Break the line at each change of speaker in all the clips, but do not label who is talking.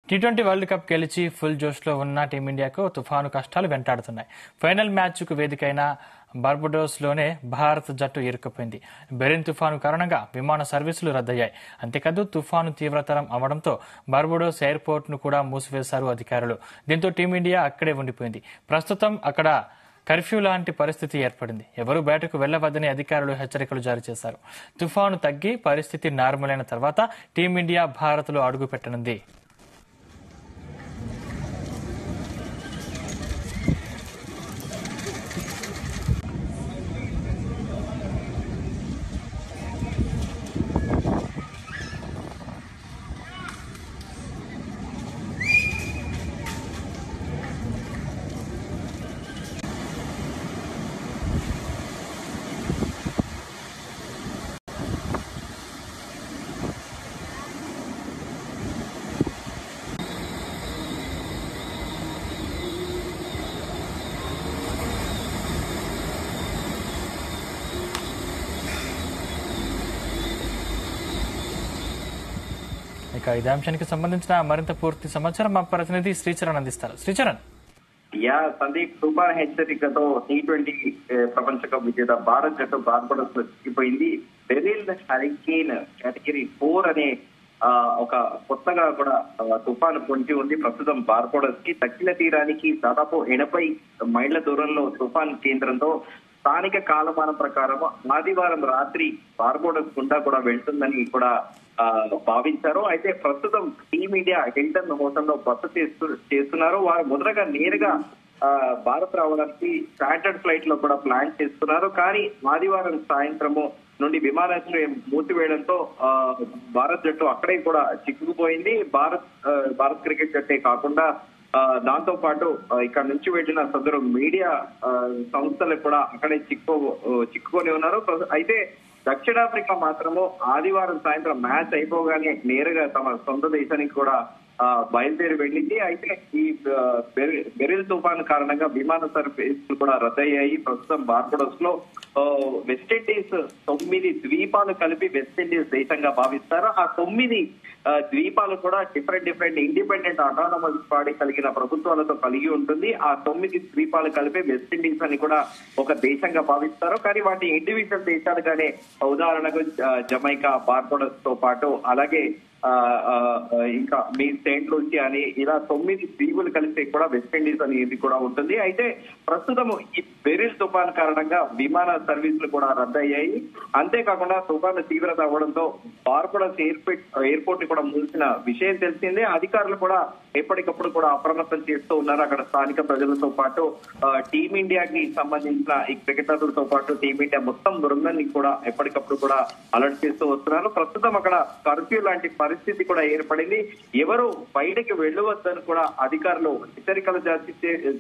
T20 world cup గెలిచి full జోష్లో ఉన్న టీమిండియాకు తుఫాను కష్టాలు వెంటాడుతున్నాయి. ఫైనల్ మ్యాచ్కు వేదికైన బార్బడోస్లోనే భారత్ జట్టు ఇరుక్కుపోయింది. బెరిన్ తుఫాను కారణంగా విమాన సర్వీసులు రద్దయ్యాయి. అంతేకాదు తుఫాను తీవ్రతరం అవడంతో బార్బడోస్ ఎయిర్పోర్ట్ను కూడా మూసివేశారు అధికారులు. దీంతో టీమిండియా అక్కడే ఉండిపోయింది. ప్రస్తుతం అక్కడ కర్ఫ్యూ లాంటి పరిస్థితి ఏర్పడింది. ఎవరూ బయటకు వెళ్లవద్దని అధికారులు హెచ్చరికలు జారీ చేశారు. తుఫాను తగ్గి పరిస్థితి నార్మల్ అయిన తర్వాత టీమిండియా భారత్లో అడుగు పెట్టనుంది. ఇక ఇదే అంశానికి సంబంధించిన మరింత పూర్తి సమాచారం మా ప్రతినిధి శ్రీచరణ్ అందిస్తారు. శ్రీచరణ్.
సందీప్, తుఫాన్ హెచ్చరికతో టీ20 ప్రపంచ కప్ విజేత భారత్ జట్టు బార్బడోస్ లో చిక్కిపోయింది. బెరిల్ హరికేన్ కేటగిరీ 4 అనే ఒక కొత్తగా కూడా తుఫాను పొంచి ఉంది. ప్రస్తుతం బార్బడోస్ కి దక్షిణ తీరానికి దాదాపు 80 మైళ్ల దూరంలో తుఫాన్ కేంద్రంతో స్థానిక కాలమానం ప్రకారం ఆదివారం రాత్రి బార్బడోస్ గుండా కూడా వెళ్తుందని కూడా భావించారు. అయితే ప్రస్తుతం టీమిండియా హిల్టన్ హోటల్లో బస చేస్తున్నారు. వారు మొదటగా నేరుగా భారత్ రావడానికి స్టాండర్డ్ ఫ్లైట్ లో కూడా ప్లాన్ చేస్తున్నారు. కానీ ఆదివారం సాయంత్రము నుండి విమానాశ్రయం మూసివేయడంతో భారత్ జట్టు అక్కడే కూడా చిక్కుకుపోయింది. భారత్ క్రికెట్ జట్టే కాకుండా దాంతో పాటు ఇక్కడ నుంచి వెళ్లిన సదరు మీడియా సంస్థలు కూడా అక్కడే చిక్కుకొని ఉన్నారు. అయితే దక్షిణాఫ్రికా మాత్రము ఆదివారం సాయంత్రం మ్యాచ్ అయిపోగానే నేరుగా తమ సొంత దేశానికి కూడా బయలుదేరి వెళ్ళింది. అయితే ఈ బెరిల్ తుఫాన్ కారణంగా విమాన సర్వీసులు కూడా రద్దయ్యాయి. ప్రస్తుతం బార్బడోస్ లో వెస్టిండీస్ 9 ద్వీపాలు కలిపి వెస్టిండీస్ దేశంగా భావిస్తారు. ఆ 9 ద్వీపాలు కూడా డిఫరెంట్ ఇండిపెండెంట్ అటానమస్ బాడీ కలిగిన ప్రభుత్వాలతో కలిగి ఉంటుంది. ఆ 9 ద్వీపాలు కలిపి వెస్టిండీస్ అని కూడా ఒక దేశంగా భావిస్తారు. కానీ వాటి ఇండివిజువల్ దేశాలుగానే ఉదాహరణకు జమైకా, బార్బడోస్ తో పాటు అలాగే ఇంకా మీ సెయింట్ లూసియా అని ఇలా 9 ద్వీపులు కలిసి కూడా వెస్టిండీస్ అనేది కూడా ఉంటుంది. అయితే ప్రస్తుతం ఈ బెరిల్ తుఫాన్ కారణంగా విమాన సర్వీసులు కూడా రద్దయ్యాయి. అంతేకాకుండా తుఫాను తీవ్రత అవ్వడంతో బార్బడోస్ ఎయిర్పోర్ట్ ని కూడా మూసిన విషయం తెలిసిందే. అధికారులు కూడా ఎప్పటికప్పుడు కూడా అప్రమత్తం చేస్తూ ఉన్నారు. అక్కడ స్థానిక ప్రజలతో పాటు టీమిండియాకి సంబంధించిన ఈ క్రికెటర్లతో పాటు టీమిండియా మొత్తం బృందాన్ని కూడా ఎప్పటికప్పుడు కూడా అలర్ట్ చేస్తూ వస్తున్నారు. ప్రస్తుతం అక్కడ కర్ఫ్యూ లాంటి పరిస్థితి కూడా ఏర్పడింది. ఎవరు బయటకి వెళ్ళవద్దని కూడా అధికారులు హెచ్చరికలు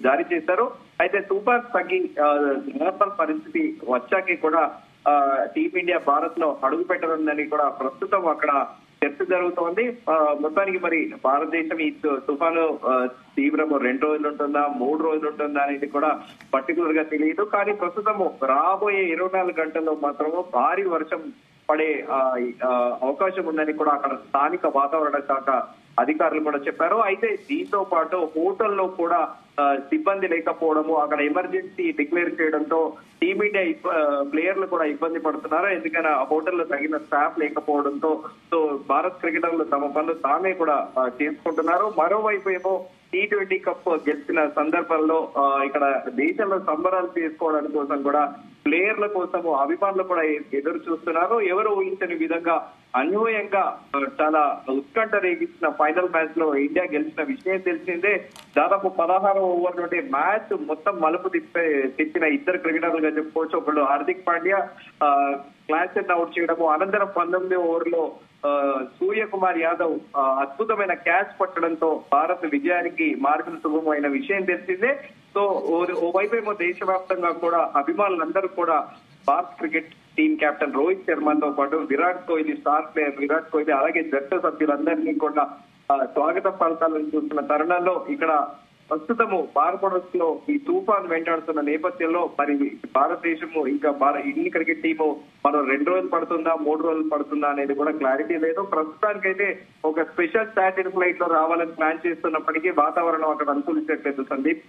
జారీ చేశారు. అయితే తుఫాన్ తగ్గి నార్మల్ పరిస్థితి వచ్చాకే కూడా టీమిండియా భారత్ లో అడుగు పెట్టనుందని కూడా ప్రస్తుతం అక్కడ చర్చ జరుగుతోంది. మొత్తానికి మరి భారతదేశం ఈ తుఫాను తీవ్రము 2 రోజులు ఉంటుందా 3 రోజులు ఉంటుందా అనేది కూడా పర్టికులర్ గా తెలియదు. కానీ ప్రస్తుతము రాబోయే 24 గంటల్లో మాత్రము భారీ వర్షం పడే అవకాశం ఉందని కూడా అక్కడ స్థానిక వాతావరణ శాఖ అధికారులు కూడా చెప్పారు. అయితే దీంతో పాటు హోటల్లో కూడా సిబ్బంది లేకపోవడము, అక్కడ ఎమర్జెన్సీ డిక్లేర్ చేయడంతో టీమిండియా ప్లేయర్లు కూడా ఇబ్బంది పడుతున్నారు. ఎందుకని ఆ హోటల్లో తగిన స్టాఫ్ లేకపోవడంతో భారత్ క్రికెటర్లు తమ పనులు తామే కూడా చేసుకుంటున్నారు. మరోవైపు ఏమో టీ20 కప్ గెలిచిన సందర్భంలో ఇక్కడ దేశంలో సంబరాలు చేసుకోవడానికి కోసం కూడా ప్లేయర్ల కోసము అభిమానులు కూడా ఎదురు చూస్తున్నారు. ఎవరు ఊహించని విధంగా అన్యాయంగా చాలా ఉత్కంఠ రేగించిన ఫైనల్ మ్యాచ్ లో ఇండియా గెలిచిన విషయం తెలిసిందే. దాదాపు 16 ఓవర్ నుండి మ్యాచ్ మొత్తం మలుపు తిప్పిన ఇద్దరు క్రికెటర్లుగా చెప్పుకోవచ్చు. ఒకళ్ళు హార్దిక్ పాండ్యా క్లాస్ అవుట్ చేయడము, అనంతరం 19వ ఓవర్లో సూర్యకుమార్ యాదవ్ అద్భుతమైన క్యాచ్ పట్టడంతో భారత్ విజయానికి మార్గం సుగమమైన విషయం తెలిసిందే. సో ఓవైపేమో దేశవ్యాప్తంగా కూడా అభిమానులందరూ కూడా Bharat cricket team captain Rohit శర్మతో పాటు విరాట్ కోహ్లీ, స్టార్ ప్లేయర్ విరాట్ కోహ్లీ, అలాగే జట్టు సభ్యులందరినీ కూడా స్వాగత పలకాలను చూస్తున్న తరుణంలో ఇక్కడ ప్రస్తుతము బార్బడోస్ లో ఈ తుఫాన్ వెంటాడుతున్న నేపథ్యంలో మరి భారతదేశము ఇంకా ఇండియన్ క్రికెట్ టీము మనం 2 రోజులు పడుతుందా 3 రోజులు పడుతుందా అనేది కూడా క్లారిటీ లేదు. ప్రస్తుతానికైతే ఒక స్పెషల్ చార్టెడ్ ఫ్లైట్ లో రావాలని ప్లాన్ చేస్తున్నప్పటికీ వాతావరణం అక్కడ అనుకూలించట్లేదు సందీప్.